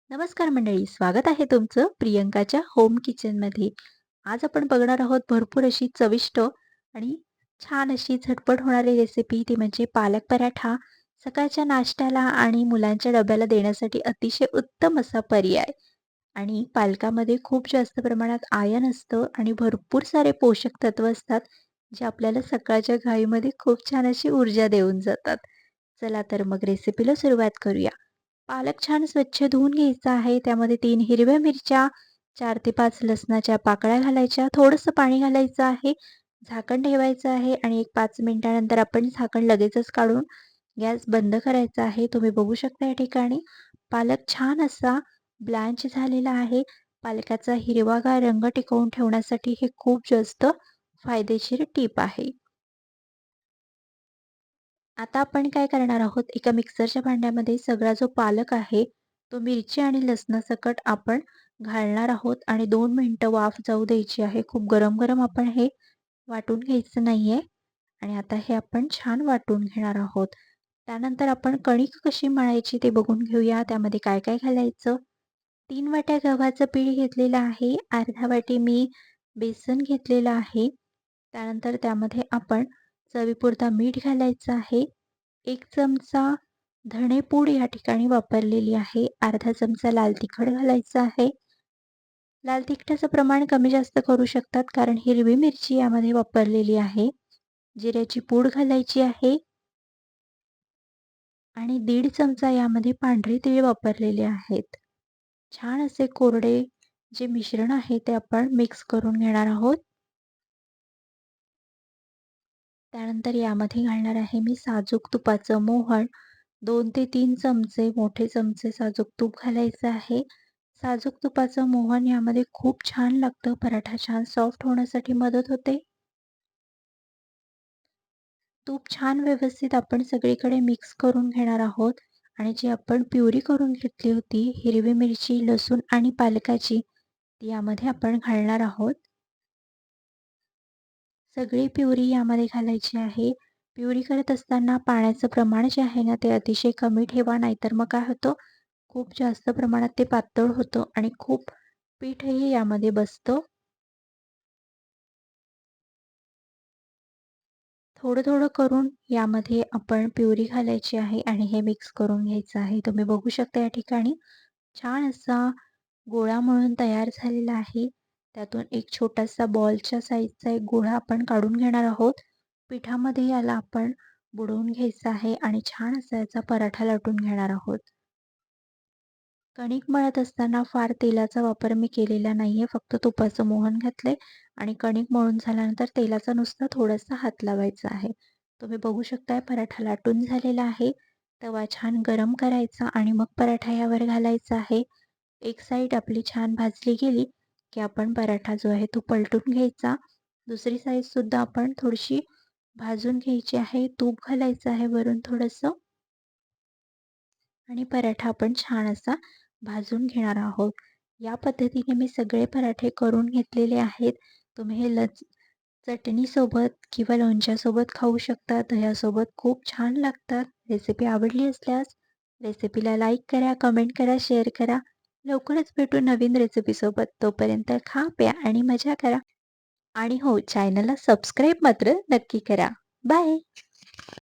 नमस्कार मंडळी, स्वागत आहे तुमचं प्रियंकाच्या होम किचनमध्ये. आज आपण बघणार आहोत भरपूर अशी चविष्ट आणि छान अशी झटपट होणारी रेसिपी, ती म्हणजे पालक पराठा. सकाळच्या नाश्त्याला आणि मुलांच्या डब्याला देण्यासाठी अतिशय उत्तम असा पर्याय. आणि पालकामध्ये खूप जास्त प्रमाणात आयर्न असतं आणि भरपूर सारे पोषक तत्व असतात, जे आपल्याला सकाळच्या घाईमध्ये खूप छान अशी ऊर्जा देऊन जातात. चला तर मग रेसिपीला सुरुवात करूया. पालक छान स्वच्छ धुवून घ्यायचा आहे. त्यामध्ये 3 हिरव्या मिरच्या, 4 ते 5 लसणाच्या पाकळ्या घालायच्या. थोडंसं पाणी घालायचं आहे. झाकण ठेवायचं आहे आणि एक 5 मिनिटानंतर आपण झाकण लगेचच काढून गॅस बंद करायचा आहे. तुम्ही बघू शकता या ठिकाणी पालक छान असा ब्लॅंच झालेला आहे. पालकाचा हिरवागार रंग टिकवून ठेवण्यासाठी हे खूप जास्त फायदेशीर टिप आहे. आता आपण काय करणार आहोत, एका मिक्सरच्या भांड्यामध्ये सगळा जो पालक आहे, तो मिरची आणि लसणासकट आपण घालणार आहोत आणि 2 मिनिटं वाफ जाऊ द्यायची आहे. खूप गरम-गरम आपण हे वाटून घ्यायचं नाहीये आणि आता हे आपण छान वाटून घेणार आहोत. त्यानंतर आपण कणिक कशी मळायची ते बघून घेऊया. त्यामध्ये काय-काय घालायचं? 3 वाट्या गव्हाचं पीठ घेतलेलं आहे. अर्धा वाटी मी बेसन घेतलेलं आहे. त्यानंतर त्यामध्ये आपण चवीपुरता मीठ घालायचं आहे. 1 चमचा धणेपूड या ठिकाणी वापरलेली आहे. अर्धा चमचा लाल तिखट घालायचं आहे. लाल तिखटाचं प्रमाण कमी जास्त करू शकतात, कारण हिरवी मिरची यामध्ये वापरलेली आहे. जिऱ्याची पूड घालायची आहे आणि 1.5 चमचा यामध्ये पांढरे तीळ वापरलेले आहेत. छान असे कोरडे जे मिश्रण आहे ते आपण मिक्स करून घेणार आहोत. त्यानंतर यामध्ये घालणार आहे मी साजूक तुपाचं मोहन. 2 ते 3 चमचे, मोठे चमचे साजूक तूप घालायचं आहे. साजूक तुपाचं मोहन यामध्ये खूप छान लागतं. पराठा छान सॉफ्ट होण्यासाठी मदत होते. तूप छान व्यवस्थित आपण सगळीकडे मिक्स करून घेणार आहोत आणि जी आपण प्युरी करून घेतली होती, हिरवी मिरची, लसूण आणि पालकाची, ती यामध्ये आपण घालणार आहोत. सगळी प्युरी यामध्ये घालायची आहे. प्युरी करत असताना पाण्याचं प्रमाण जे आहे ना, ते अतिशय कमी ठेवा, नाहीतर मग काय होतं, खूप जास्त प्रमाणात ते पातळ होतं आणि खूप पीठही यामध्ये बसतं. थोडं-थोडं करून यामध्ये आपण प्युरी घालायची आहे आणि हे मिक्स करून घ्यायचं आहे. तुम्ही बघू शकता या ठिकाणी छान असा गोळा मळून तयार झालेला आहे. त्यातून एक छोटासा बॉलच्या साइजचा एक गोळा आपण काढून घेणार आहोत. पिठामध्ये याला आपण बुडवून घ्यायचं आहे आणि छान असा याचा पराठा लाटून घेणार आहोत. कणिक मळत असताना फार तेलाचा वापर मी केलेला नाहीये. फक्त तुपाचं मोहन घातलंय आणि कणिक मळून झाल्यानंतर तेलाचा नुसता थोडासा हात लावायचा आहे. तुम्ही बघू शकताय पराठा लाटून झालेला आहे. तवा छान गरम करायचा आणि मग पराठा यावर घालायचा आहे. एक साईड आपली छान भाजली गेली, की आपण पराठा जो आहे तो पलटून घ्यायचा. दुसरी साईडसुद्धा आपण थोडीशी भाजून घ्यायची आहे. तूप घालायचं आहे वरून थोडंसं आणि पराठा आपण छान असा भाजून घेणार आहोत. या पद्धतीने मी सगळे पराठे करून घेतलेले आहेत. तुम्ही हे चटणीसोबत किंवा लोणच्यासोबत खाऊ शकता. दह्यासोबत खूप छान लागतात. रेसिपी आवडली असल्यास रेसिपीला लाईक करा, कमेंट करा, शेअर करा. लवकरच भेटू नवीन रेसिपीसोबत. तोपर्यंत खा, प्या आणि मजा करा. आणि हो, चॅनलला सबस्क्राईब मात्र नक्की करा. बाय.